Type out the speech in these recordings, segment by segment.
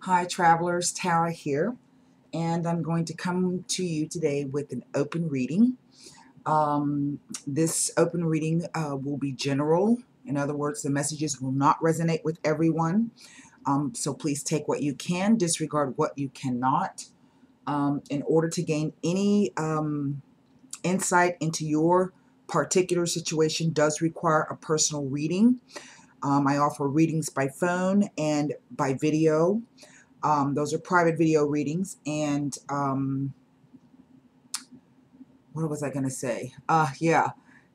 Hi travelers, Tara here, and I'm going to come to you today with an open reading. This open reading will be general. In other words, the messages will not resonate with everyone. So please take what you can, disregard what you cannot. In order to gain any insight into your particular situation does require a personal reading. I offer readings by phone and by video. Those are private video readings. And what was I going to say? Yeah,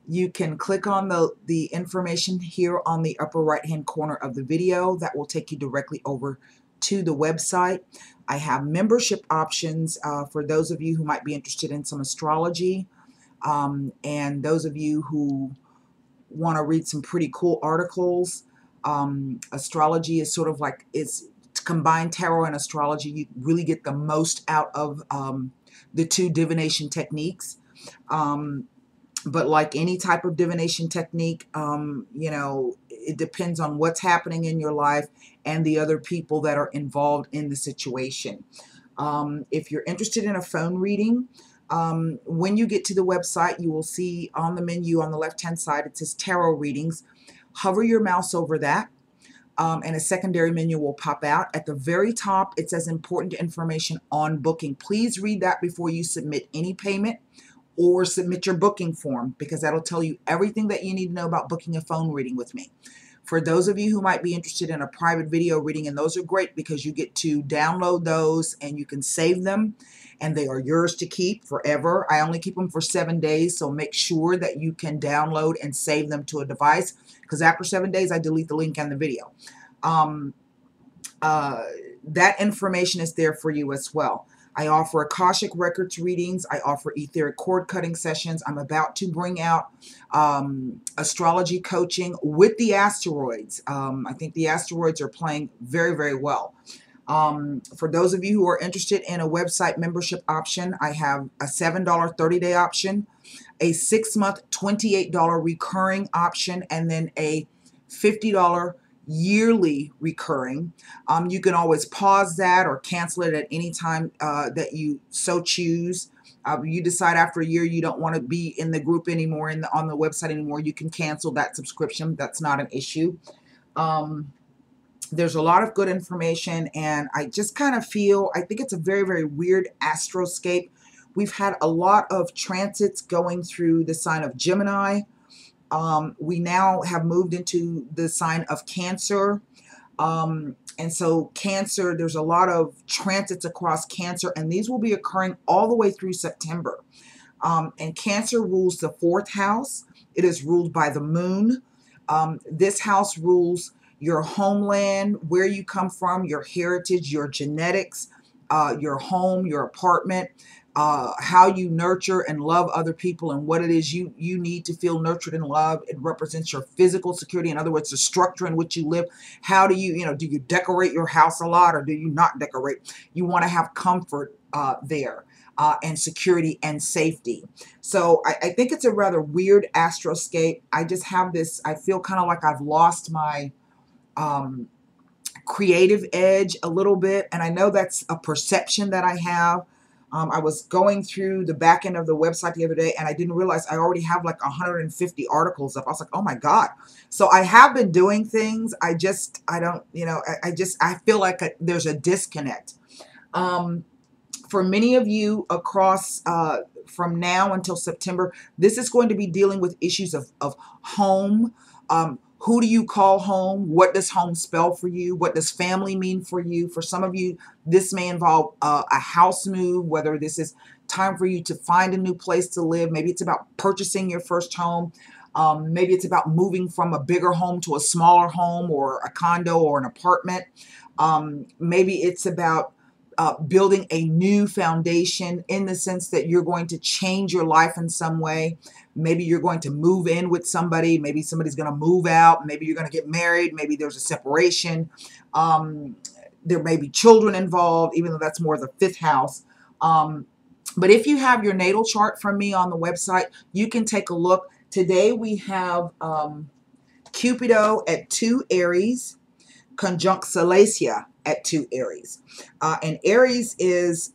you can click on the information here on the upper right hand corner of the video. That will take you directly over to the website. I have membership options for those of you who might be interested in some astrology, and those of you who want to read some pretty cool articles. Astrology is sort of like, it's to combine tarot and astrology. You really get the most out of the two divination techniques. But like any type of divination technique, it depends on what's happening in your life and the other people that are involved in the situation. If you're interested in a phone reading, when you get to the website, you will see on the menu on the left-hand side, it says tarot readings. Hover your mouse over that, and a secondary menu will pop out. At the very top, it says important information on booking. Please read that before you submit any payment or submit your booking form, because that'll tell you everything that you need to know about booking a phone reading with me. For those of you who might be interested in a private video reading, and those are great because you get to download those and you can save them, and they are yours to keep forever. I only keep them for 7 days, so make sure that you can download and save them to a device, because after 7 days I delete the link and the video. That information is there for you as well. I offer Akashic Records readings. I offer etheric cord cutting sessions. I'm about to bring out astrology coaching with the Asteroids. I think the Asteroids are playing very, very well. For those of you who are interested in a website membership option, I have a $7 30-day option, a 6-month $28 recurring option, and then a $50 yearly recurring. You can always pause that or cancel it at any time that you so choose. You decide after a year you don't want to be in the group anymore, on the website anymore, you can cancel that subscription. That's not an issue. There's a lot of good information, and I just kind of feel, I think it's a very, very weird astroscape. We've had a lot of transits going through the sign of Gemini. We now have moved into the sign of Cancer. And so Cancer, there's a lot of transits across Cancer, and these will be occurring all the way through September. And Cancer rules the 4th house. It is ruled by the moon. This house rules your homeland, where you come from, your heritage, your genetics, your home, your apartment, how you nurture and love other people, and what it is you need to feel nurtured and loved. It represents your physical security. In other words, the structure in which you live. How do you, do you decorate your house a lot, or do you not decorate? You want to have comfort there. And security and safety. So I think it's a rather weird astroscape. I just have this, I feel kind of like I've lost my creative edge a little bit, and I know that's a perception that I have. I was going through the back end of the website the other day, and I didn't realize I already have like 150 articles up. I was like, oh my God. So I have been doing things. I don't, I feel like there's a disconnect. For many of you across from now until September, this is going to be dealing with issues of home. Who do you call home? What does home spell for you? What does family mean for you? For some of you, this may involve a house move, whether this is time for you to find a new place to live. Maybe it's about purchasing your first home. Maybe it's about moving from a bigger home to a smaller home, or a condo or an apartment. Maybe it's about building a new foundation, in the sense that you're going to change your life in some way. Maybe you're going to move in with somebody. Maybe somebody's going to move out. Maybe you're going to get married. Maybe there's a separation. There may be children involved, even though that's more the 5th house. But if you have your natal chart from me on the website, you can take a look. Today we have Cupido at 2 Aries, conjunct Salacia at 2 Aries. And Aries is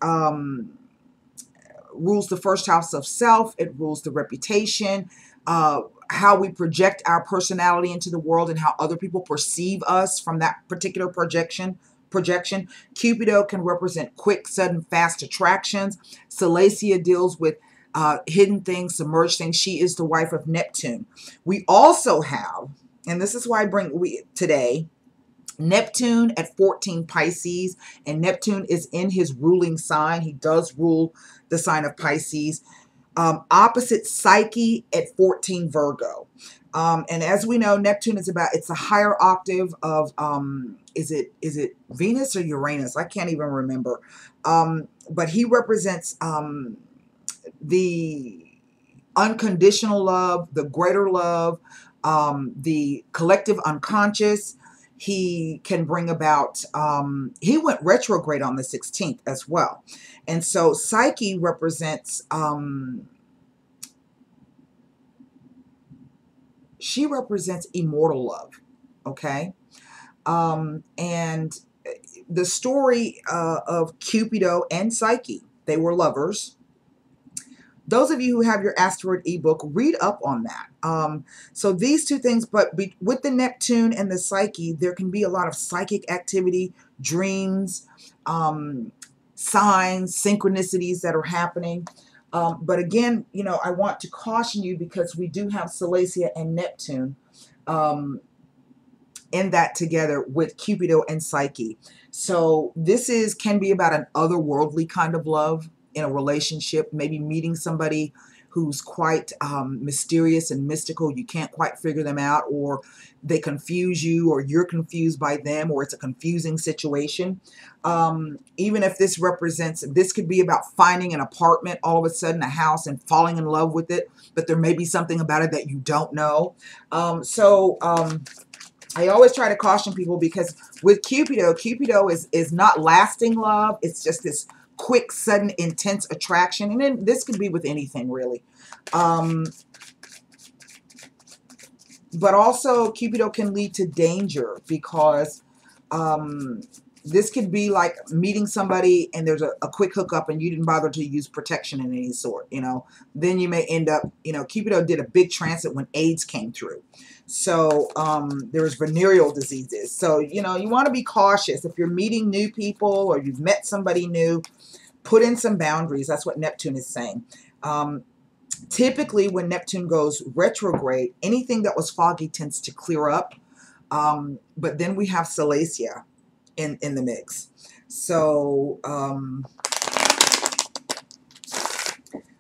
rules the first house of self. It rules the reputation, how we project our personality into the world and how other people perceive us from that particular projection. Cupido can represent quick, sudden, fast attractions. Salacia deals with hidden things, submerged things. She is the wife of Neptune. We also have, and this is why I bring today, Neptune at 14 Pisces, and Neptune is in his ruling sign. He does rule the sign of Pisces. Opposite Psyche at 14 Virgo. And as we know, Neptune is it's a higher octave of, is it Venus or Uranus? I can't even remember. But he represents the unconditional love, the greater love, the collective unconscious. He can bring about, he went retrograde on the 16th as well. And so Psyche represents, she represents immortal love, okay? And the story of Cupido and Psyche, they were lovers. Those of you who have your asteroid ebook, read up on that. So these two things, but with the Neptune and the Psyche, there can be a lot of psychic activity, dreams, signs, synchronicities that are happening. But again, you know, I want to caution you because we do have Salacia and Neptune in that together with Cupido and Psyche. So this can be about an otherworldly kind of love in a relationship, maybe meeting somebody who's quite mysterious and mystical. You can't quite figure them out, or they confuse you, or you're confused by them, or it's a confusing situation. Even if this could be about finding an apartment, all of a sudden a house, and falling in love with it, but there may be something about it that you don't know. I always try to caution people, because with Cupido is not lasting love. It's just this quick, sudden, intense attraction. And then this could be with anything, really. But also, Cupido can lead to danger, because this could be like meeting somebody and there's a quick hookup and you didn't bother to use protection in any sort, you know. Then you may end up, you know, Cupido did a big transit when AIDS came through. So there's venereal diseases. So, you know, you want to be cautious. If you're meeting new people or you've met somebody new, put in some boundaries. That's what Neptune is saying. Typically, when Neptune goes retrograde, anything that was foggy tends to clear up. But then we have Salacia in the mix. So,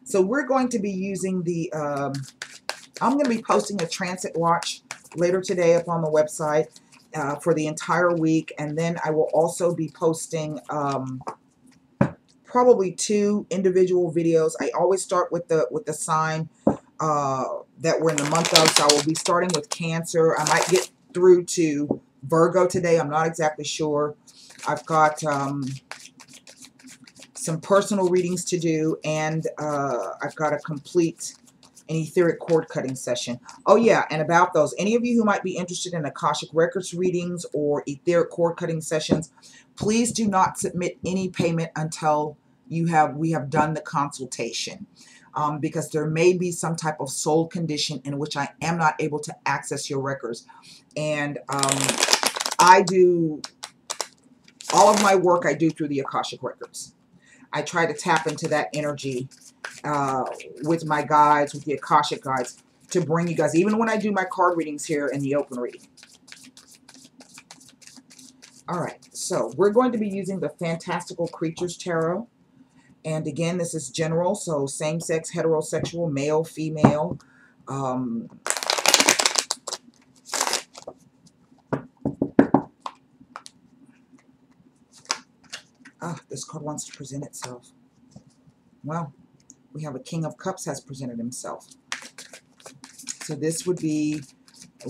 so we're going to be using the, I'm going to be posting a transit watch later today up on the website for the entire week. And then I will also be posting probably 2 individual videos. I always start with the sign that we're in the month of. So I will be starting with Cancer. I might get through to Virgo today. I'm not exactly sure. I've got some personal readings to do, and I've got to complete an etheric cord cutting session. Oh yeah, and about those, any of you who might be interested in Akashic Records readings or etheric cord cutting sessions, please do not submit any payment until we have done the consultation. Because there may be some type of soul condition in which I am not able to access your records. And I do all of my work I do through the Akashic Records. I try to tap into that energy with my guides, with the Akashic guides, to bring you guys, even when I do my card readings here in the open reading. All right, so we're going to be using the Fantastical Creatures Tarot. And again, this is general, so same-sex, heterosexual, male, female. This card wants to present itself. Well, we have a King of Cups has presented himself. So this would be,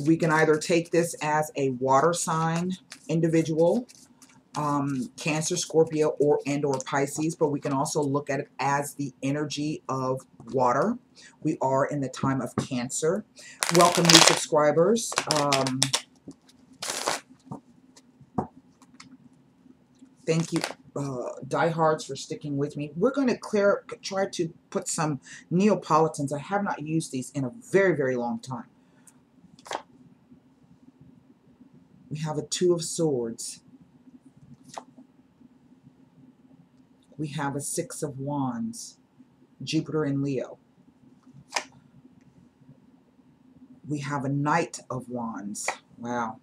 we can either take this as a water sign individual, Cancer, Scorpio, or Pisces, but we can also look at it as the energy of water. We are in the time of Cancer. Welcome, new subscribers. Thank you, diehards, for sticking with me. We're going to try to put some Neapolitans. I have not used these in a very, very long time. We have a Two of Swords. We have a Six of Wands, Jupiter in Leo. We have a Knight of Wands. Wow.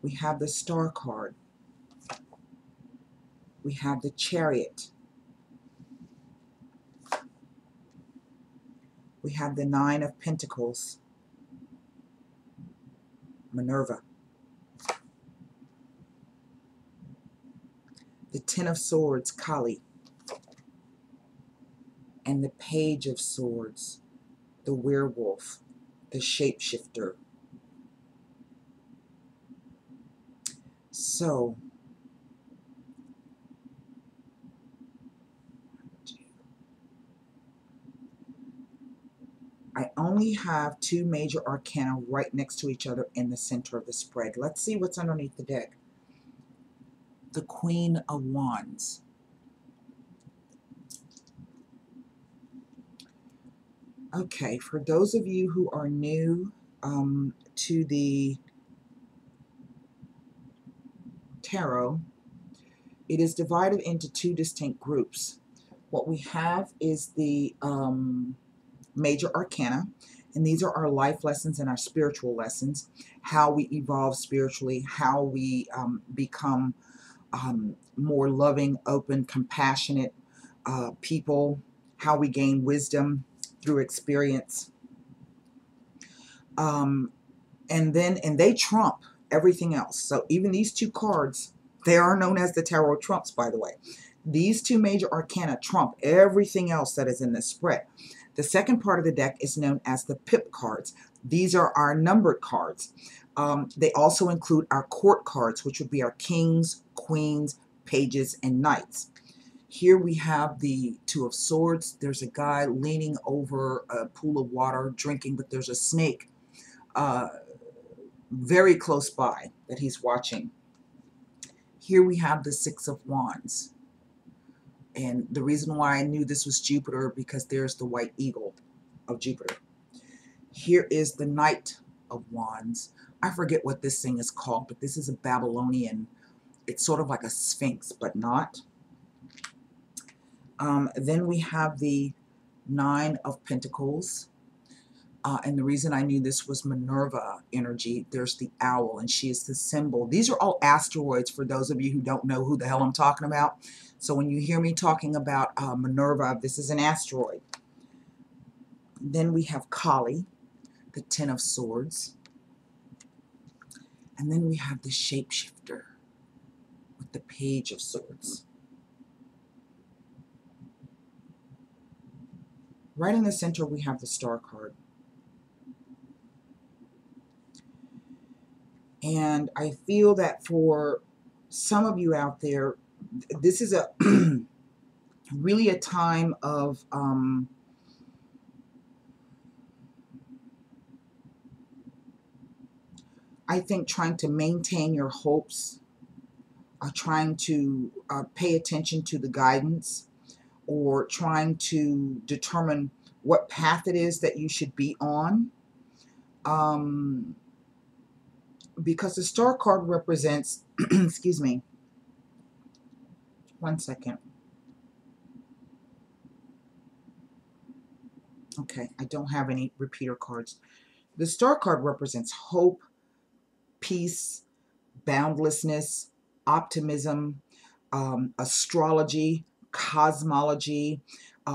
We have the Star card. We have the Chariot. We have the Nine of Pentacles, Minerva. The Ten of Swords, Kali. And the Page of Swords, the Werewolf, the Shapeshifter. So, I only have two major arcana right next to each other in the center of the spread. Let's see what's underneath the deck. The Queen of Wands. Okay, for those of you who are new to the tarot, it is divided into two distinct groups. What we have is the major arcana, and these are our life lessons and our spiritual lessons, how we evolve spiritually, how we become more loving, open, compassionate people, how we gain wisdom through experience. And they trump everything else. So even these two cards, they are known as the tarot trumps, by the way. These two major arcana trump everything else that is in this spread. The second part of the deck is known as the pip cards. These are our numbered cards. They also include our court cards, which would be our kings, queens, pages, and knights. Here we have the Two of Swords. There's a guy leaning over a pool of water drinking, but there's a snake very close by that he's watching. Here we have the Six of Wands. And the reason why I knew this was Jupiter, because there's the white eagle of Jupiter. Here is the Knight of Wands. I forget what this thing is called, but this is a Babylonian. It's sort of like a sphinx, but not. Then we have the Nine of Pentacles. And the reason I knew this was Minerva energy, there's the owl, and she is the symbol. These are all asteroids for those of you who don't know who the hell I'm talking about. So when you hear me talking about Minerva, this is an asteroid. Then we have Kali, the Ten of Swords. And then we have the Shapeshifter with the Page of Swords. Right in the center, we have the Star card. And I feel that for some of you out there, this is a really a time of I think trying to maintain your hopes, trying to pay attention to the guidance, or trying to determine what path it is that you should be on. Because the Star card represents, excuse me, one second. Okay, I don't have any repeater cards. The Star card represents hope, peace, boundlessness, optimism, astrology, cosmology,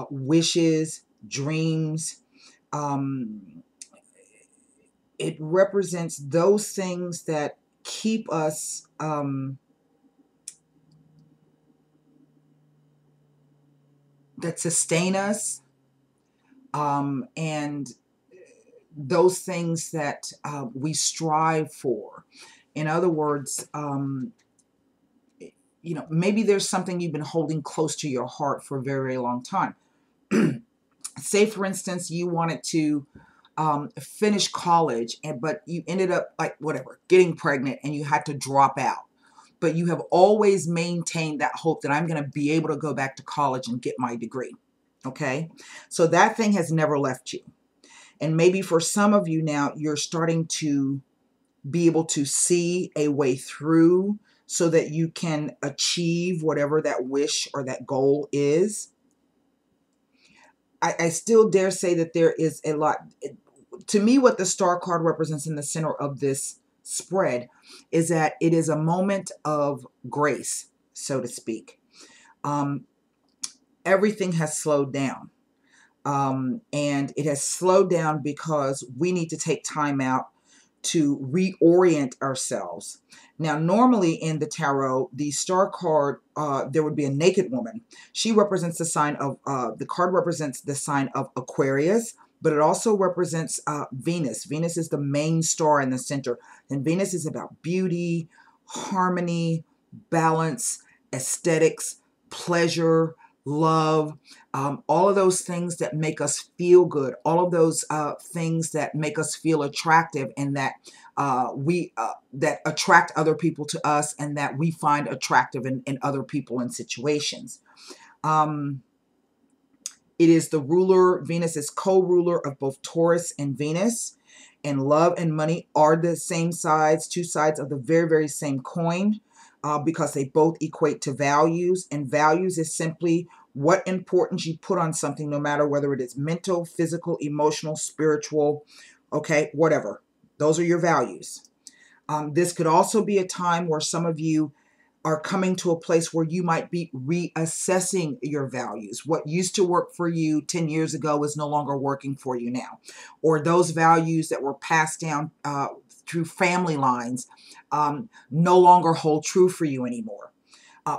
wishes, dreams. It represents those things that keep us that sustain us, and those things that we strive for. In other words, you know, maybe there's something you've been holding close to your heart for a very, very long time. Say, for instance, you wanted to finish college, but you ended up, like, whatever, getting pregnant, and you had to drop out. but you have always maintained that hope that I'm going to be able to go back to college and get my degree. Okay, so that thing has never left you. And maybe for some of you now, you're starting to be able to see a way through so that you can achieve whatever that wish or that goal is. I still dare say that there is a lot. To me, what the star card represents in the center of this spread is that it is a moment of grace, so to speak. Everything has slowed down. And it has slowed down because we need to take time out to reorient ourselves. Now, normally in the tarot, the star card, there would be a naked woman. She represents the sign of, the card represents the sign of Aquarius, but it also represents Venus. Venus is the main star in the center. And Venus is about beauty, harmony, balance, aesthetics, pleasure, love, all of those things that make us feel good, all of those things that make us feel attractive, and that that attract other people to us, and that we find attractive in other people and situations. It is the ruler. Venus is co-ruler of both Taurus and Venus, and love and money are the same sides, two sides of the very, very same coin. Because they both equate to values, and values is simply what importance you put on something, no matter whether it is mental, physical, emotional, spiritual, okay, whatever. Those are your values. This could also be a time where some of you are coming to a place where you might be reassessing your values. What used to work for you 10 years ago is no longer working for you now. Or those values that were passed down through family lines no longer hold true for you anymore.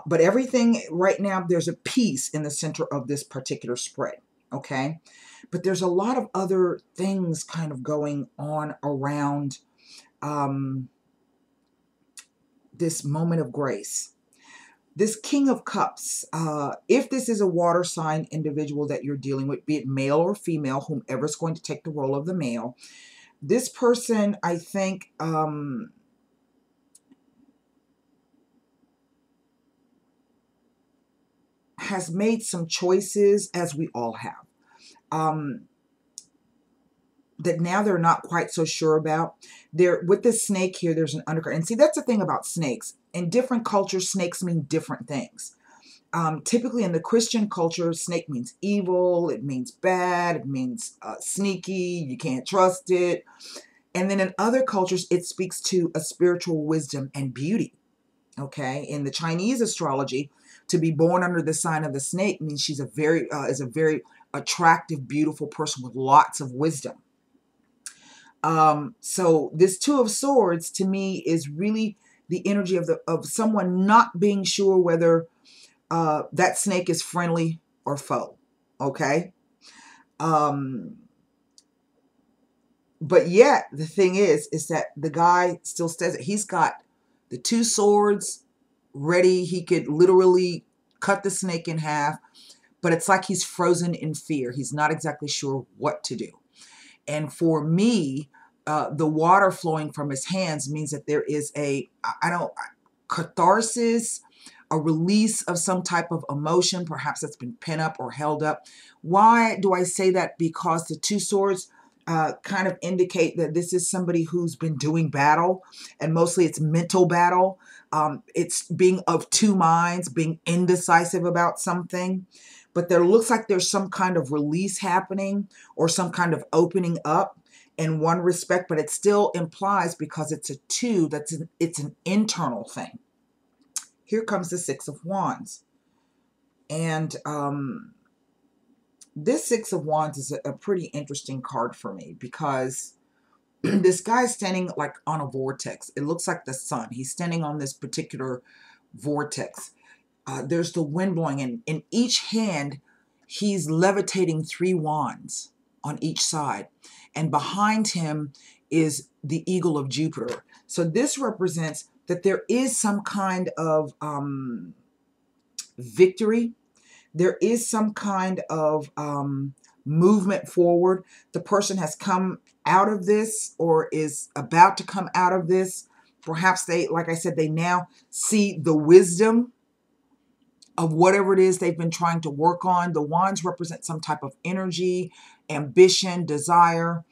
But everything right now, there's a peace in the center of this particular spread, okay? But there's a lot of other things kind of going on around this moment of grace. This King of Cups, if this is a water sign individual that you're dealing with, be it male or female, whomever's going to take the role of the male, this person, I think, has made some choices, as we all have, that now they're not quite so sure about. With this snake here, there's an undercurrent. And see, that's the thing about snakes. In different cultures, snakes mean different things. Typically in the Christian culture, snake means evil, it means bad, it means sneaky, you can't trust it. And then in other cultures, it speaks to a spiritual wisdom and beauty. Okay, in the Chinese astrology, to be born under the sign of the snake means she's is a very attractive, beautiful person with lots of wisdom. So this Two of Swords to me is really the energy of someone not being sure whether that snake is friendly or foe. Okay. But yet the thing is that the guy still says it. He's got the two swords ready. He could literally cut the snake in half, but it's like he's frozen in fear. He's not exactly sure what to do. And for me, the water flowing from his hands means that there is catharsis, a release of some type of emotion, perhaps that's been pent up or held up. Why do I say that? Because the two swords kind of indicate that this is somebody who's been doing battle, and mostly it's mental battle. It's being of two minds, being indecisive about something. But there looks like there's some kind of release happening or some kind of opening up in one respect, but it still implies, because it's a two, it's an internal thing. Here comes the Six of Wands. And this Six of Wands is a pretty interesting card for me, because this guy's standing like on a vortex. It looks like the sun. He's standing on this particular vortex. There's the wind blowing, and in each hand, he's levitating 3 wands on each side. And behind him is the eagle of Jupiter. So this represents that there is some kind of victory. There is some kind of movement forward. The person has come out of this or is about to come out of this Perhaps they, like I said, they now see the wisdom of whatever it is they've been trying to work on. The wands represent some type of energy, ambition, desire.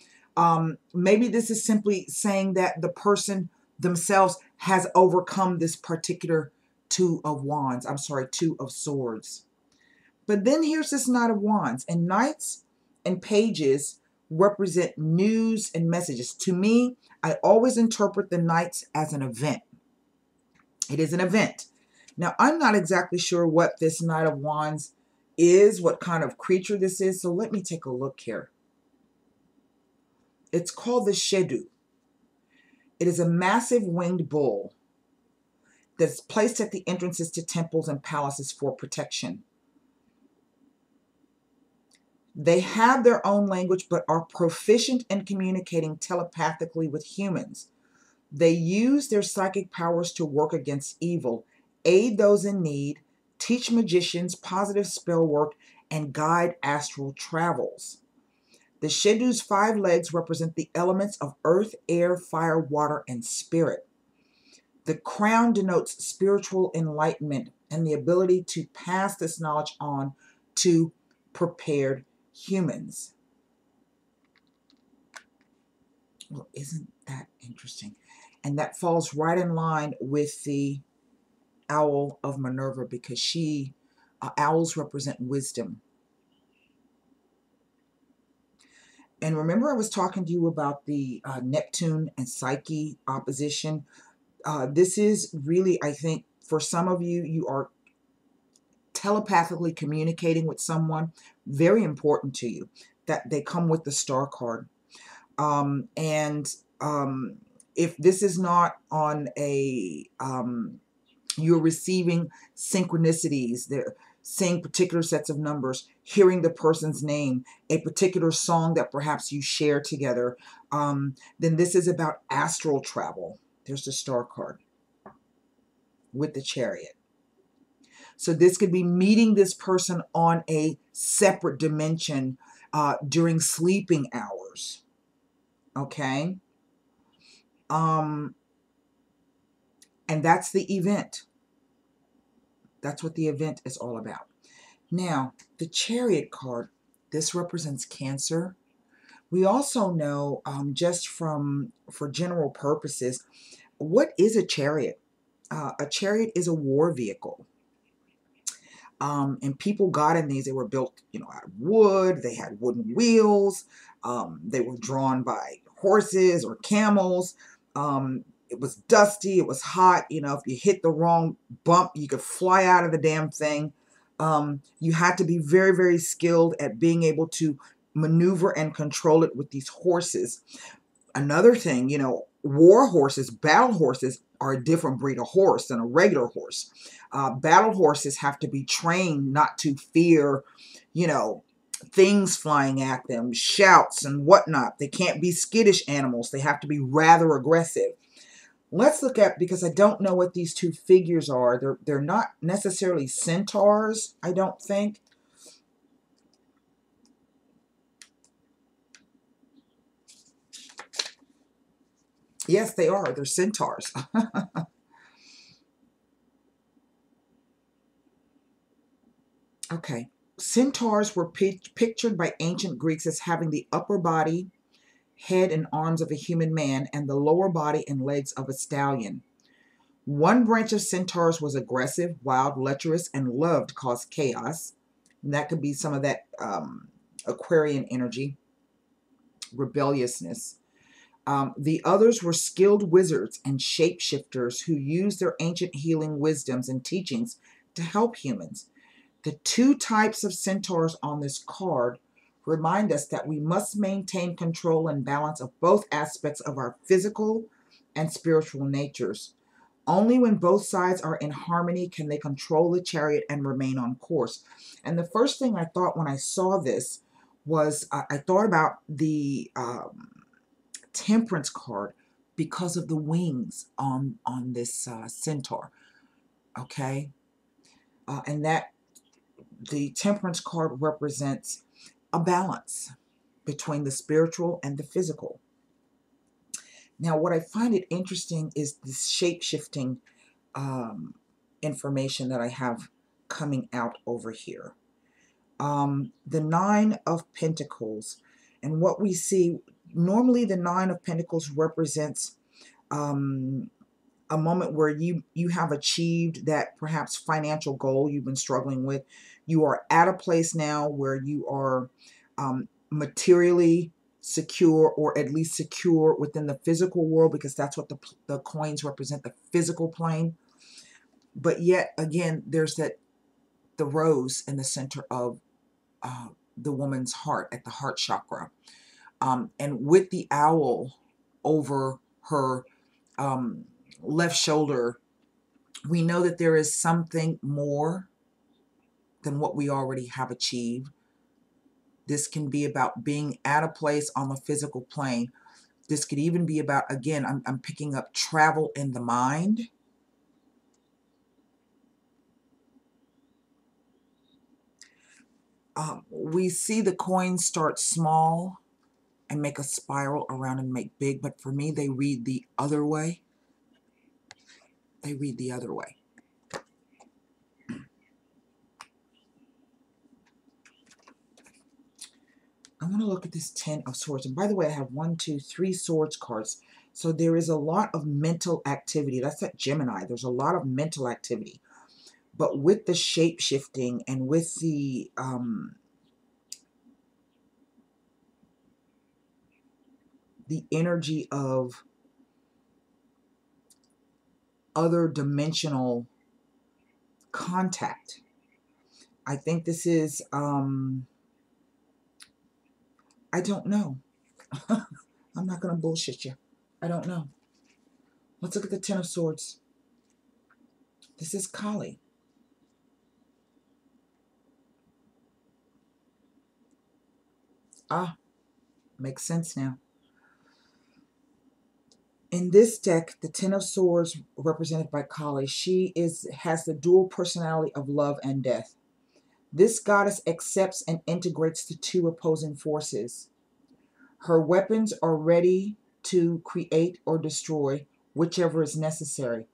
Maybe this is simply saying that the person themselves has overcome this particular two of wands. I'm sorry, two of swords. But then here's this Knight of Wands. And knights and pages represent news and messages. To me, I always interpret the knights as an event. It is an event. Now, I'm not exactly sure what this Knight of Wands is, what kind of creature this is. So let me take a look here. It's called the Shedu. It is a massive winged bull that's placed at the entrances to temples and palaces for protection. They have their own language, but are proficient in communicating telepathically with humans. They use their psychic powers to work against evil, aid those in need, teach magicians positive spell work, and guide astral travels. The Shedu's 5 legs represent the elements of earth, air, fire, water, and spirit. The crown denotes spiritual enlightenment and the ability to pass this knowledge on to prepared humans. Well, isn't that interesting? And that falls right in line with the Owl of Minerva, because owls represent wisdom. And remember, I was talking to you about the Neptune and Psyche opposition. This is really, I think, for some of you, you are telepathically communicating with someone, very important to you, that they come with the Star card. If this is not on a, you're receiving synchronicities, they're seeing particular sets of numbers, hearing the person's name, a particular song that perhaps you share together, then this is about astral travel. There's the Star card with the Chariot. So this could be meeting this person on a separate dimension during sleeping hours. Okay? And that's the event. That's what the event is all about. Now, the Chariot card, this represents Cancer. We also know, just for general purposes, what is a chariot? A chariot is a war vehicle. And people got in these. They were built, out of wood. They had wooden wheels. They were drawn by horses or camels. It was dusty. It was hot. If you hit the wrong bump, you could fly out of the damn thing. You had to be very, very skilled at being able to maneuver and control it with these horses. Another thing, war horses, battle horses, are a different breed of horse than a regular horse. Battle horses have to be trained not to fear, things flying at them, shouts and whatnot. They can't be skittish animals. They have to be rather aggressive. Let's look at, because I don't know what these two figures are. They're not necessarily centaurs, I don't think. Yes, they are. They're centaurs. Okay. Centaurs were pictured by ancient Greeks as having the upper body, head, and arms of a human man, and the lower body and legs of a stallion. One branch of centaurs was aggressive, wild, lecherous, and loved to cause chaos. And that could be some of that Aquarian energy, rebelliousness. The others were skilled wizards and shapeshifters who used their ancient healing wisdoms and teachings to help humans. The two types of centaurs on this card remind us that we must maintain control and balance of both aspects of our physical and spiritual natures. Only when both sides are in harmony can they control the chariot and remain on course. And the first thing I thought when I saw this was I thought about the Temperance card because of the wings on this centaur. Okay, and that the Temperance card represents a balance between the spiritual and the physical. Now, what I find it interesting is this shape-shifting information that I have coming out over here. The Nine of Pentacles. And what we see, normally the Nine of Pentacles represents a moment where you have achieved that perhaps financial goal you've been struggling with. You are at a place now where you are materially secure, or at least secure within the physical world, because that's what the coins represent, the physical plane. But yet again, there's the rose in the center of the woman's heart, at the heart chakra, and with the owl over her left shoulder, we know that there is something more than what we already have achieved. This can be about being at a place on the physical plane. This could even be about, again, I'm picking up travel in the mind. We see the coins start small and make a spiral around and make big, but for me, they read the other way. They read the other way. I want to look at this Ten of Swords. And by the way, I have 1, 2, 3 Swords cards. So there is a lot of mental activity. That's that Gemini. There's a lot of mental activity. But with the shape-shifting and with the energy of other dimensional contact, I think this is, I don't know. I'm not going to bullshit you. I don't know. Let's look at the Ten of Swords. This is Kali. Ah, makes sense now. In this deck, the Ten of Swords, represented by Kali, she has the dual personality of love and death. This goddess accepts and integrates the two opposing forces. Her weapons are ready to create or destroy, whichever is necessary.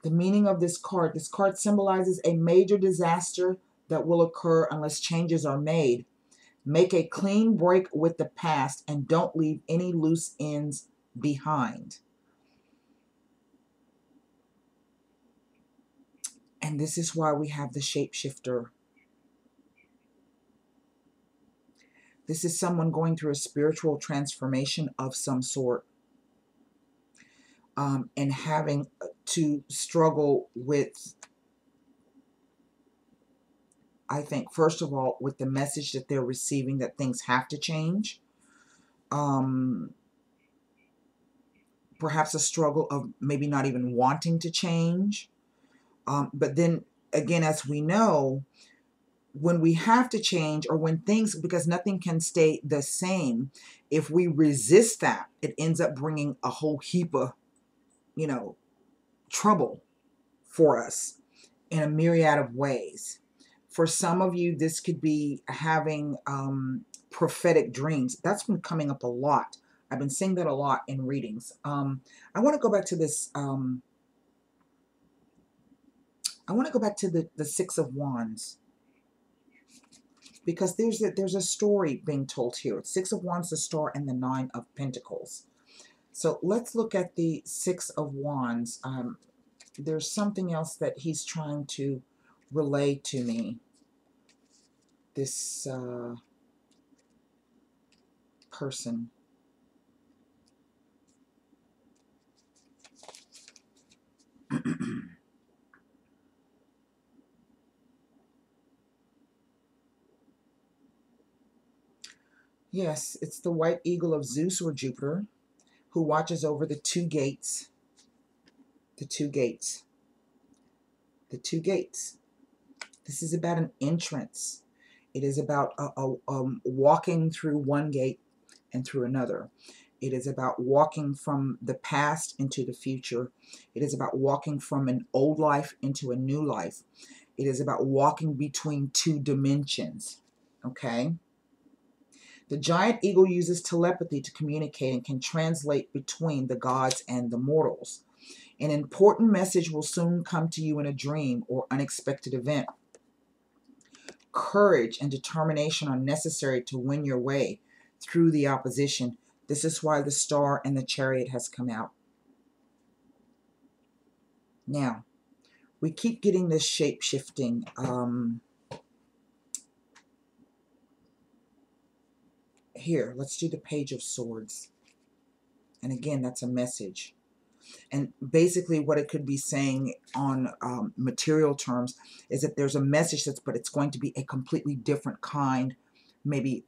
The meaning of this card symbolizes a major disaster that will occur unless changes are made. Make a clean break with the past and don't leave any loose ends behind. And this is why we have the shapeshifter. This is someone going through a spiritual transformation of some sort, and having to struggle with, I think, first of all, with the message that they're receiving that things have to change. Perhaps a struggle of maybe not even wanting to change. But then again, as we know, when we have to change, or when things, because nothing can stay the same, if we resist that, it ends up bringing a whole heap of, trouble for us in a myriad of ways. For some of you, this could be having prophetic dreams. That's been coming up a lot. I've been seeing that a lot in readings. I want to go back to this. I want to go back to the Six of Wands, because there's a story being told here. Six of Wands, the Star, and the Nine of Pentacles. So let's look at the Six of Wands. There's something else that he's trying to relay to me. This person. Yes, it's the white eagle of Zeus or Jupiter, who watches over the two gates. The two gates. The two gates. This is about an entrance. It is about walking through one gate and through another. It is about walking from the past into the future. It is about walking from an old life into a new life. It is about walking between two dimensions. Okay? The giant eagle uses telepathy to communicate and can translate between the gods and the mortals. An important message will soon come to you in a dream or unexpected event. Courage and determination are necessary to win your way through the opposition. This is why the star and the chariot has come out. Now, we keep getting this shape-shifting. Here, let's do the Page of Swords. And again, that's a message. And basically what it could be saying on material terms is that there's a message but it's going to be a completely different kind, maybe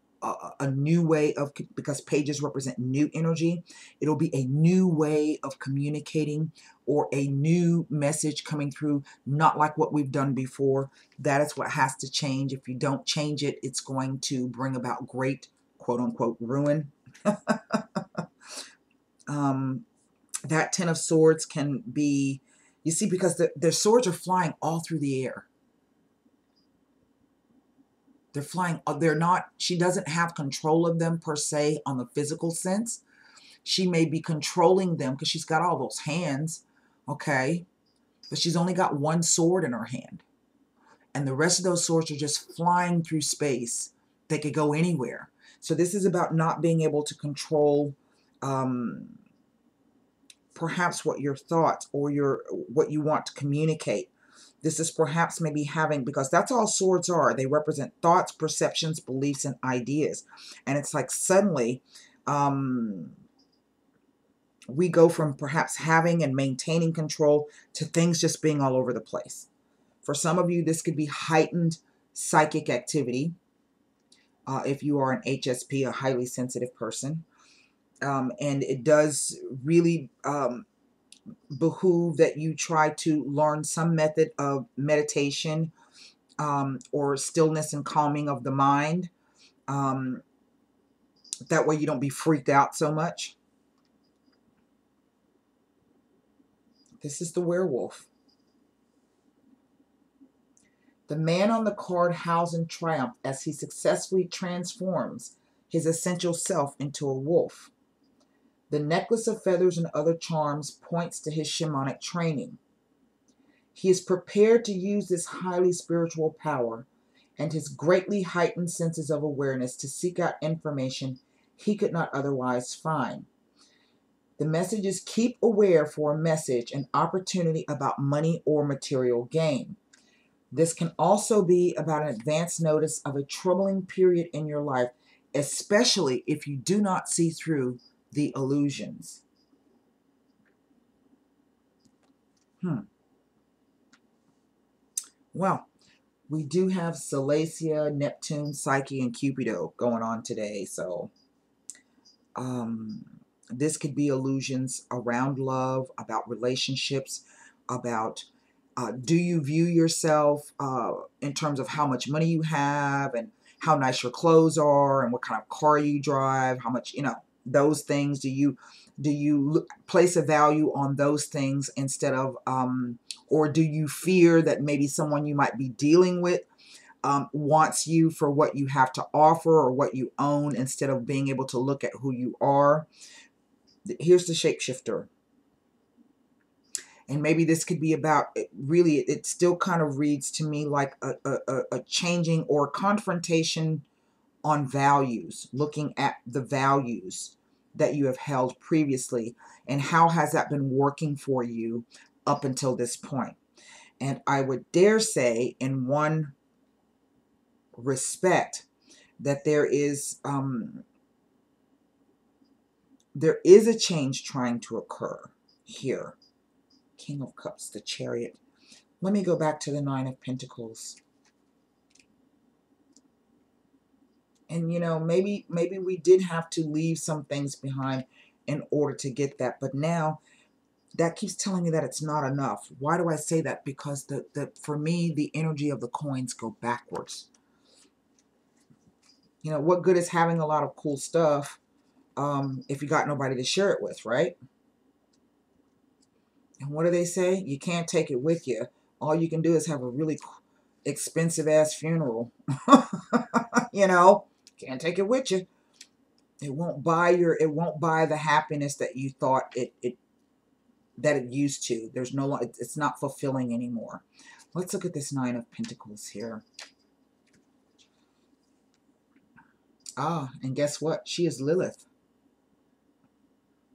a new way of, because pages represent new energy, it'll be a new way of communicating or a new message coming through, not like what we've done before. That is what has to change. If you don't change it, it's going to bring about great, quote-unquote, ruin. That Ten of Swords can be, you see, because their swords are flying all through the air. They're flying, they're not, she doesn't have control of them per se on the physical sense. She may be controlling them because she's got all those hands, okay? But she's only got one sword in her hand. And the rest of those swords are just flying through space. They could go anywhere. So this is about not being able to control perhaps what your thoughts or what you want to communicate. This is perhaps maybe having, because that's all swords are. They represent thoughts, perceptions, beliefs, and ideas. And it's like suddenly we go from perhaps having and maintaining control to things just being all over the place. For some of you, this could be heightened psychic activity. If you are an HSP, a highly sensitive person. And it does really behoove that you try to learn some method of meditation or stillness and calming of the mind. That way you don't be freaked out so much. This is the werewolf. The man on the card howls in triumph as he successfully transforms his essential self into a wolf. The necklace of feathers and other charms points to his shamanic training. He is prepared to use this highly spiritual power and his greatly heightened senses of awareness to seek out information he could not otherwise find. The message is keep aware for a message, an opportunity about money or material gain. This can also be about an advance notice of a troubling period in your life, especially if you do not see through the illusions. Well, we do have Salacia, Neptune, Psyche, and Cupido going on today. So this could be illusions around love, about relationships, about do you view yourself in terms of how much money you have and how nice your clothes are and what kind of car you drive, how much, those things. Do you place a value on those things instead of, or do you fear that maybe someone you might be dealing with wants you for what you have to offer or what you own instead of being able to look at who you are? Here's the shapeshifter. And maybe this could be about, really, it still kind of reads to me like a changing or confrontation on values, looking at the values that you have held previously and how has that been working for you up until this point. And I would dare say, in one respect, that there is a change trying to occur here. King of Cups, the Chariot. Let me go back to the Nine of Pentacles. And, maybe we did have to leave some things behind in order to get that. But now that keeps telling me that it's not enough. Why do I say that? Because for me, the energy of the coins go backwards. What good is having a lot of cool stuff if you got nobody to share it with, right? And what do they say? You can't take it with you. All you can do is have a really expensive ass funeral. Can't take it with you. It won't buy the happiness that you thought that it used to. There's no, it's not fulfilling anymore. Let's look at this Nine of Pentacles here. And guess what? She is Lilith.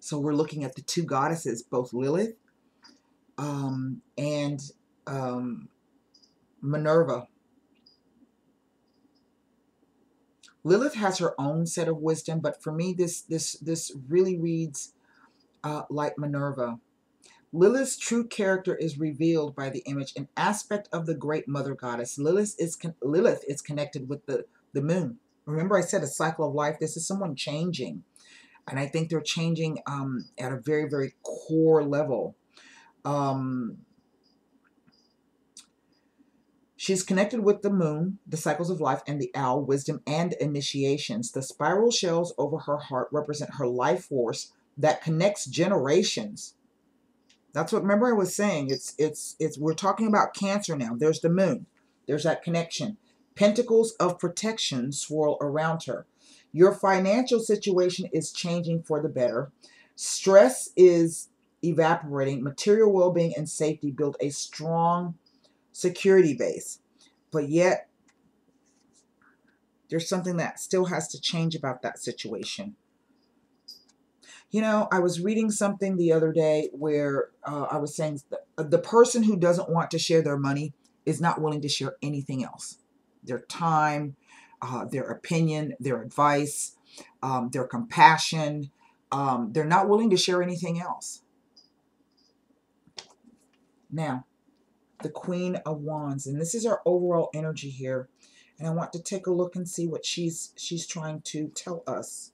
So we're looking at the two goddesses, both Lilith and Minerva. Lilith has her own set of wisdom, but for me, this really reads like Minerva. Lilith's true character is revealed by the image, an aspect of the great mother goddess. Lilith is connected with the moon. Remember I said a cycle of life. This is someone changing. And I think they're changing at a very, very core level. She's connected with the moon, the cycles of life, and the owl, wisdom and initiations. The spiral shells over her heart represent her life force that connects generations. That's what, remember I was saying, we're talking about Cancer now. There's the moon. There's that connection. Pentacles of protection swirl around her. Your financial situation is changing for the better. Stress is evaporating. Material well-being and safety build a strong security base. But yet, there's something that still has to change about that situation. You know, I was reading something the other day where I was saying the person who doesn't want to share their money is not willing to share anything else. Their time, their opinion, their advice, their compassion. They're not willing to share anything else. Now, the Queen of Wands, and this is our overall energy here. And I want to take a look and see what she's trying to tell us.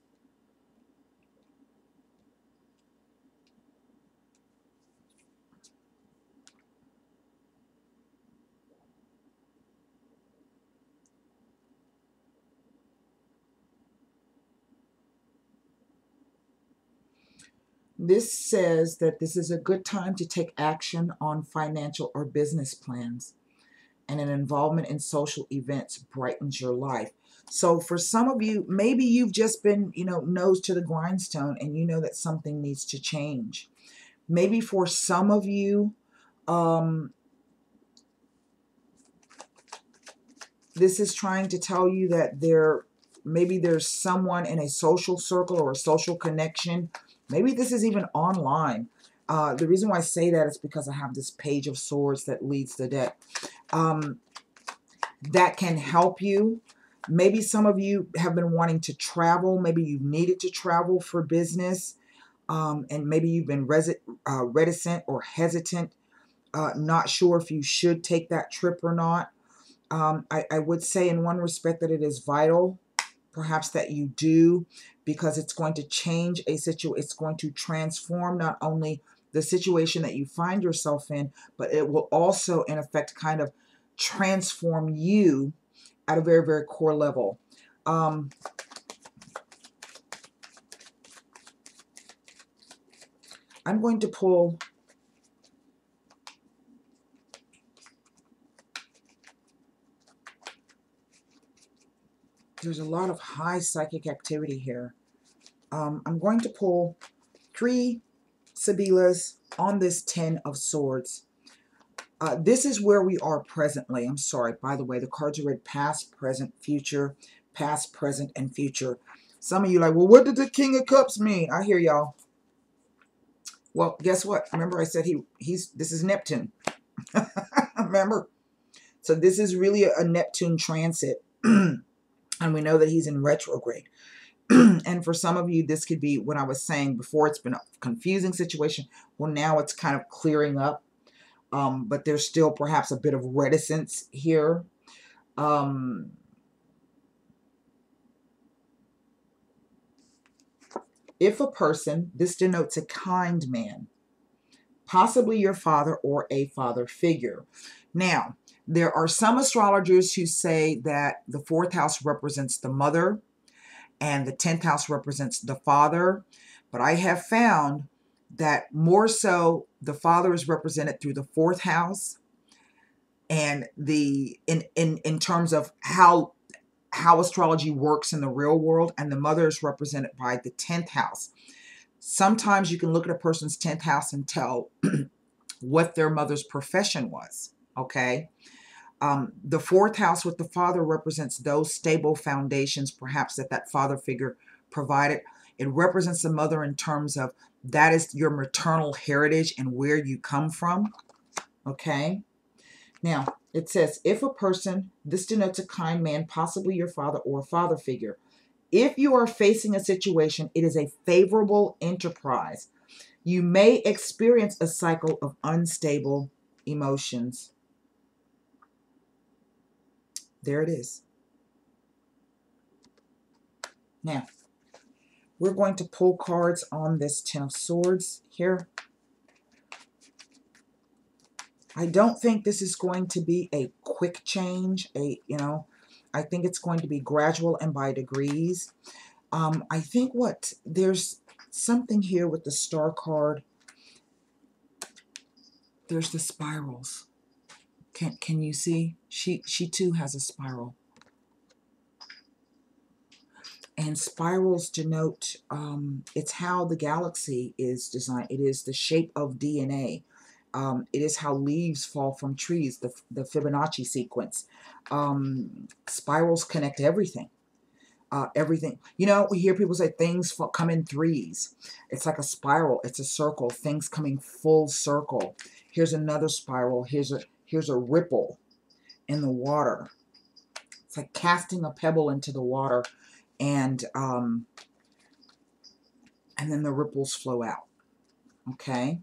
This says that this is a good time to take action on financial or business plans, and an involvement in social events brightens your life. So for some of you, maybe you've just been, nose to the grindstone, and you know that something needs to change. Maybe for some of you, this is trying to tell you that maybe there's someone in a social circle or a social connection. Maybe this is even online. The reason why I say that is because I have this Page of Swords that leads the deck. That can help you. Maybe some of you have been wanting to travel. Maybe you've needed to travel for business. And maybe you've been reticent or hesitant, not sure if you should take that trip or not. I would say in one respect that it is vital, perhaps that you do, because it's going to change a situation. It's going to transform not only the situation that you find yourself in, but it will also, in effect, kind of transform you at a very, very core level. I'm going to pull there's a lot of high psychic activity here. I'm going to pull 3 Sibyllahs on this 10 of Swords. This is where we are presently. I'm sorry, by the way, the cards are read past, present, future, past, present, and future. Some of you are like, well, what did the King of Cups mean? I hear y'all. Well, guess what? Remember I said this is Neptune. Remember? So this is really a Neptune transit. And we know that he's in retrograde. And for some of you, this could be what I was saying before. It's been a confusing situation. Well, now it's kind of clearing up. But there's still perhaps a bit of reticence here. If a person, this denotes a kind man, possibly your father or a father figure. Now, there are some astrologers who say that the 4th house represents the mother and the 10th house represents the father. But I have found that more so the father is represented through the 4th house, and in terms of how how astrology works in the real world, and the mother is represented by the 10th house. Sometimes you can look at a person's 10th house and tell what their mother's profession was, okay? The 4th house with the father represents those stable foundations, perhaps that father figure provided. It represents the mother in terms of that is your maternal heritage and where you come from, okay? Now, it says, if a person, this denotes a kind man, possibly your father or a father figure. If you are facing a situation, it is a favorable enterprise. You may experience a cycle of unstable emotions. There it is. Now, we're going to pull cards on this 10 of Swords here. I don't think this is going to be a quick change. I think it's going to be gradual and by degrees. I think there's something here with the Star card. There's the spirals. Can you see? She too has a spiral. And spirals denote, it's how the galaxy is designed. It is the shape of DNA. It is how leaves fall from trees, the Fibonacci sequence. Spirals connect everything. Everything. You know, we hear people say things come in threes. It's like a spiral. It's a circle. Things coming full circle. Here's another spiral. Here's a ripple in the water. It's like casting a pebble into the water, and then the ripples flow out. Okay.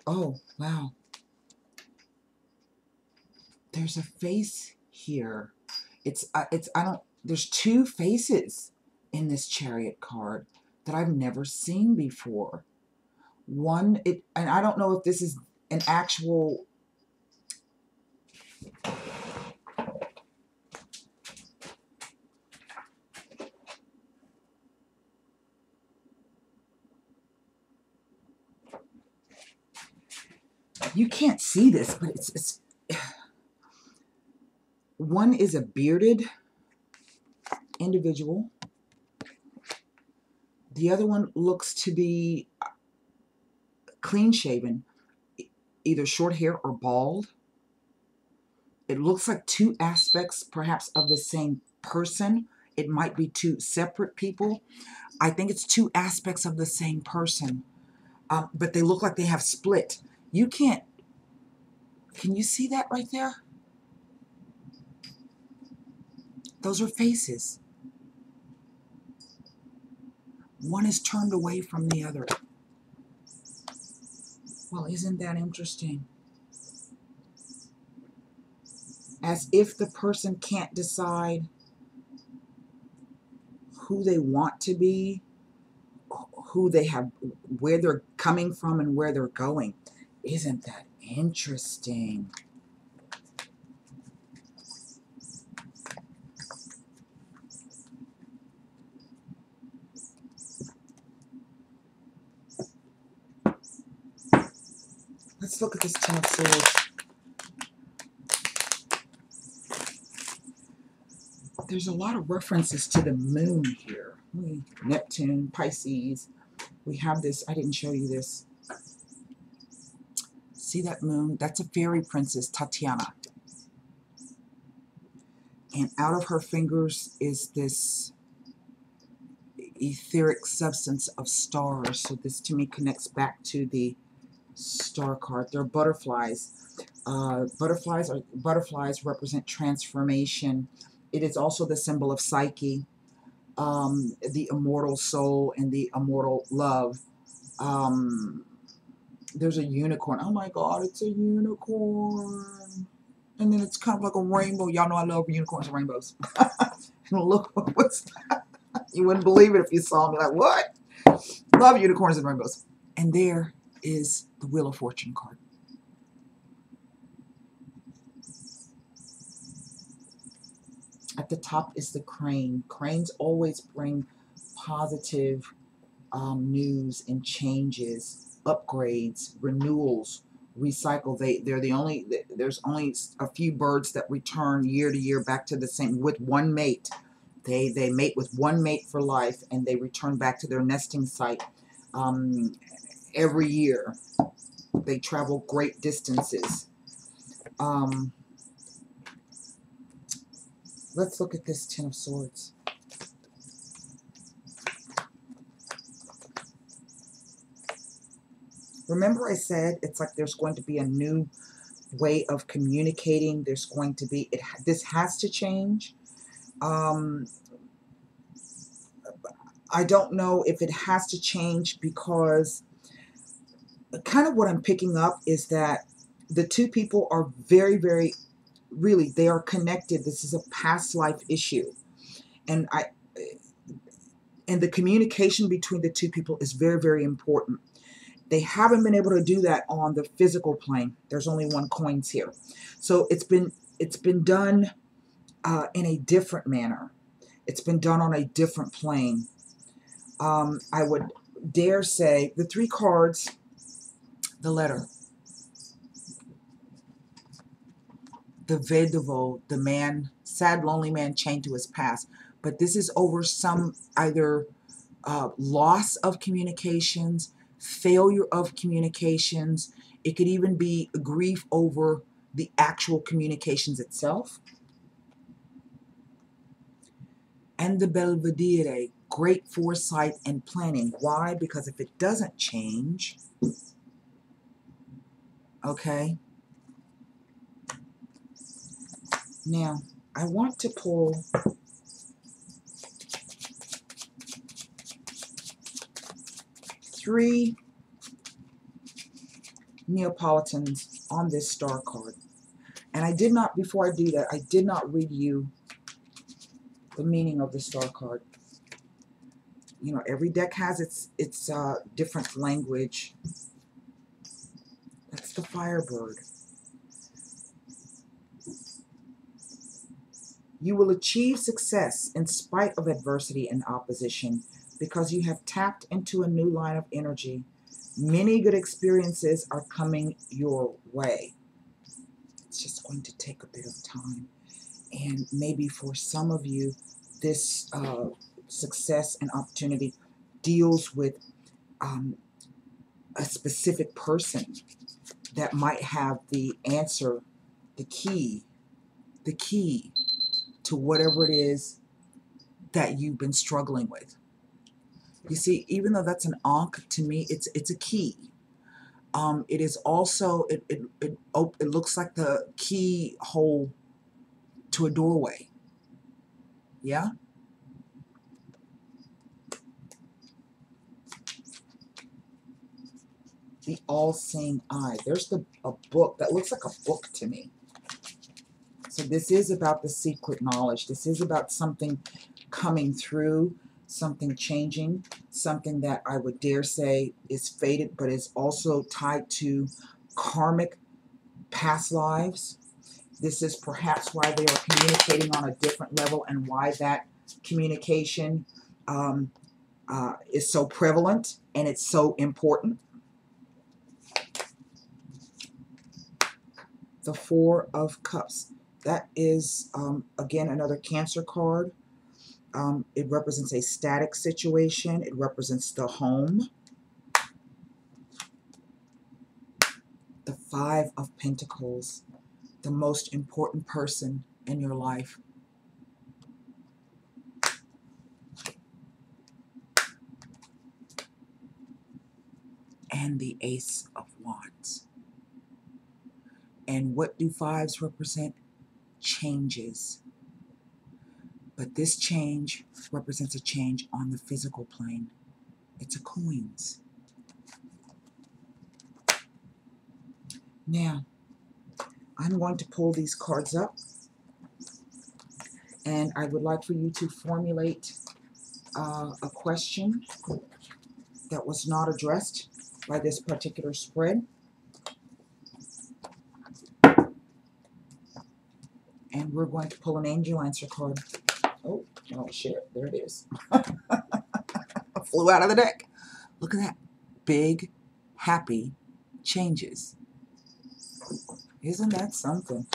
Oh, wow. There's a face here. There's two faces in this Chariot card that I've never seen before. And I don't know if this is an actual, you can't see this, but it's one is a bearded individual. The other one looks to be clean shaven, either short hair or bald. It looks like two aspects perhaps of the same person. It might be two separate people. I think it's two aspects of the same person, but they look like they have split. Can you see that right there? Those are faces. One is turned away from the other. Well, isn't that interesting? As if the person can't decide who they want to be, where they're coming from and where they're going. Isn't that interesting? Let's look at this 10 of Swords. There's a lot of references to the moon here. Neptune, Pisces. We have this. I didn't show you this. See that moon? That's a fairy princess, Tatiana. And out of her fingers is this etheric substance of stars. So this to me connects back to the Star card. They're butterflies. Butterflies represent transformation. It is also the symbol of Psyche, the immortal soul and the immortal love. There's a unicorn. Oh my God, it's a unicorn. And then it's kind of like a rainbow. Y'all know I love unicorns and rainbows. And look, what's that? You wouldn't believe it if you saw me. Like, what? Love unicorns and rainbows. And there is the Wheel of Fortune card. At the top is the crane. Cranes always bring positive news and changes, upgrades, renewals, recycle. There's only a few birds that return year to year back to the same, with one mate. They mate with one mate for life, and they return back to their nesting site every year. They travel great distances. Let's look at this Ten of Swords. Remember I said it's like there's going to be a new way of communicating. There's going to be, this has to change. I don't know if it has to change, because kind of what I'm picking up is that the two people are very, very, really, they are connected. This is a past life issue. And the communication between the two people is very, very important. They haven't been able to do that on the physical plane. There's only one coins here. So it's been done in a different manner. It's been done on a different plane. I would dare say the three cards, the letter, the Vedevo, the man, sad, lonely man chained to his past. But this is over some either loss of communications, failure of communications. It could even be grief over the actual communications itself. And the Belvedere, great foresight and planning. Why? Because if it doesn't change, okay. Now, I want to pull three Neapolitans on this star card. And I did not, before I do that, I did not read you the meaning of the star card. You know, every deck has its different language. That's the Firebird. You will achieve success in spite of adversity and opposition, because you have tapped into a new line of energy. Many good experiences are coming your way. It's just going to take a bit of time. And maybe for some of you, this success and opportunity deals with a specific person that might have the answer, the key to whatever it is that you've been struggling with. You see, even though that's an ankh, to me, it's a key. It is also, it looks like the keyhole to a doorway. Yeah? The all-seeing eye. There's a book that looks like a book to me. So this is about the secret knowledge. This is about something coming through, something changing, something that I would dare say is fated, but is also tied to karmic past lives. This is perhaps why they are communicating on a different level, and why that communication is so prevalent and it's so important. The Four of Cups. That is, again, another Cancer card. It represents a static situation. It represents the home. The Five of Pentacles. The most important person in your life. And the Ace of Wands. And what do fives represent? Changes. But this change represents a change on the physical plane. It's a coins. Now, I'm going to pull these cards up, and I would like for you to formulate a question that was not addressed by this particular spread. And we're going to pull an angel answer card. Oh shit, there it is. Flew out of the deck. Look at that. Big, happy changes. Isn't that something?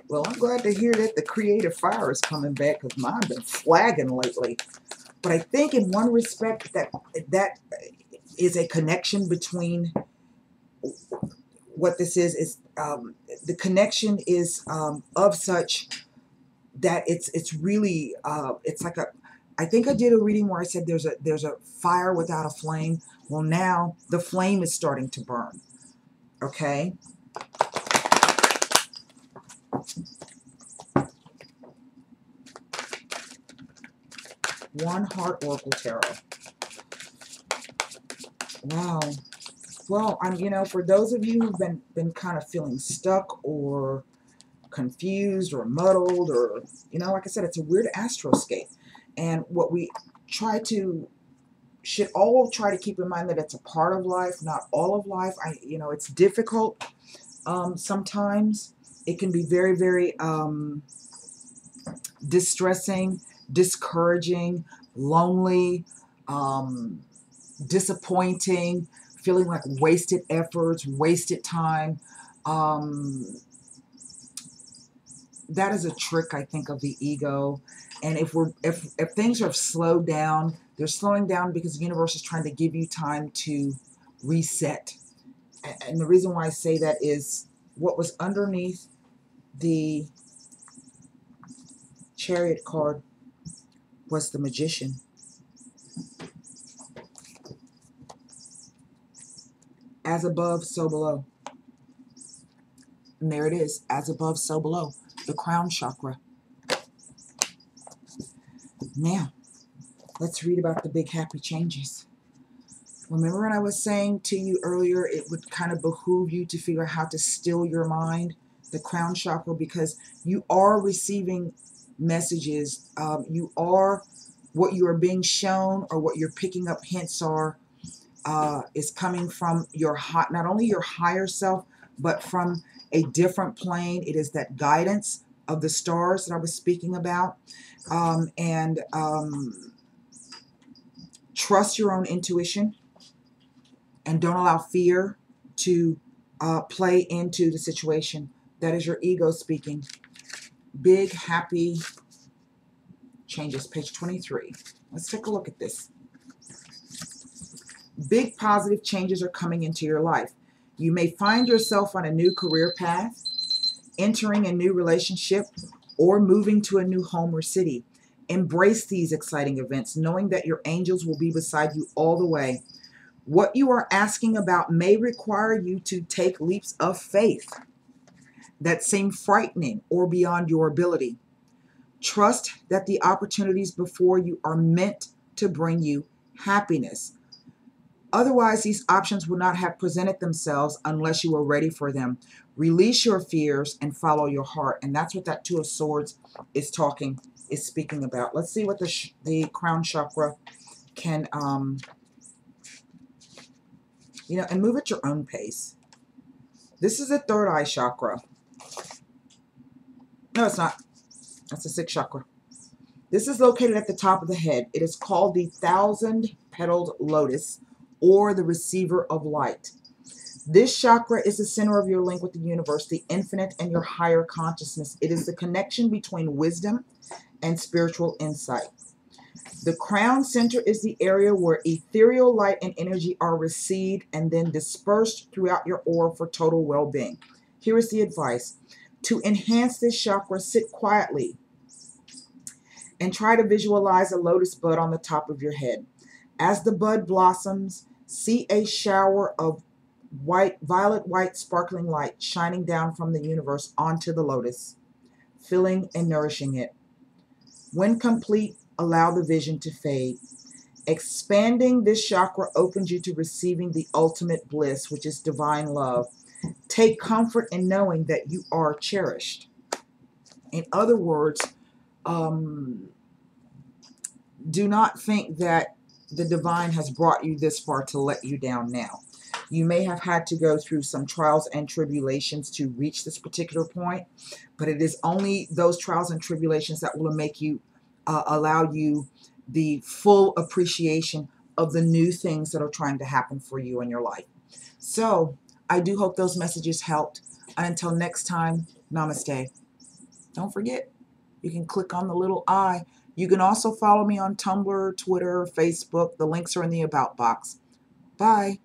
Well, I'm glad to hear that the creative fire is coming back, because mine's been flagging lately. But I think in one respect that is a connection between what this is the connection is of such that it's really it's like a, I think I did a reading where I said there's a fire without a flame. Well, now the flame is starting to burn. Okay. One Heart Oracle Tarot. Wow. Well, you know, for those of you who've been kind of feeling stuck or confused or muddled, or, you know, like I said, it's a weird astroscape. And what we should all try to keep in mind that it's a part of life, not all of life. You know, it's difficult. Sometimes it can be very, very distressing, discouraging, lonely, disappointing, feeling like wasted efforts, wasted time. That is a trick, I think, of the ego. And if things are slowed down, they're slowing down because the universe is trying to give you time to reset. And the reason why I say that is what was underneath the Chariot card was the Magician. As above, so below. And there it is, as above, so below. The crown chakra. Now, let's read about the big happy changes. Remember when I was saying to you earlier, it would kind of behoove you to figure out how to still your mind, the crown chakra, because you are receiving messages. You are, what you are being shown or what you're picking up hints are, is coming from your not only your higher self, but from a different plane. It is that guidance of the stars that I was speaking about. Trust your own intuition and don't allow fear to play into the situation. That is your ego speaking. Big happy changes, page 23. Let's take a look at this. Big positive changes are coming into your life. You may find yourself on a new career path, entering a new relationship, or moving to a new home or city. Embrace these exciting events, knowing that your angels will be beside you all the way. What you are asking about may require you to take leaps of faith that seem frightening or beyond your ability. Trust that the opportunities before you are meant to bring you happiness. Otherwise, these options would not have presented themselves unless you were ready for them. Release your fears and follow your heart. And that's what that Two of Swords is speaking about. Let's see what the crown chakra can, you know, and move at your own pace. This is the third eye chakra. No, it's not. That's the sixth chakra. This is located at the top of the head. It is called the 1,000-petaled lotus, or the receiver of light. This chakra is the center of your link with the universe, the infinite, and your higher consciousness. It is the connection between wisdom and spiritual insight. The crown center is the area where ethereal light and energy are received and then dispersed throughout your aura for total well-being. Here is the advice. To enhance this chakra, sit quietly and try to visualize a lotus bud on the top of your head. As the bud blossoms, see a shower of violet white sparkling light shining down from the universe onto the lotus, filling and nourishing it. When complete, allow the vision to fade. Expanding this chakra opens you to receiving the ultimate bliss, which is divine love. Take comfort in knowing that you are cherished. In other words, do not think that the divine has brought you this far to let you down now. You may have had to go through some trials and tribulations to reach this particular point, but it is only those trials and tribulations that will make you allow you the full appreciation of the new things that are trying to happen for you in your life. So I do hope those messages helped. And until next time, namaste. Don't forget, you can click on the little I. You can also follow me on Tumblr, Twitter, Facebook. The links are in the About box. Bye.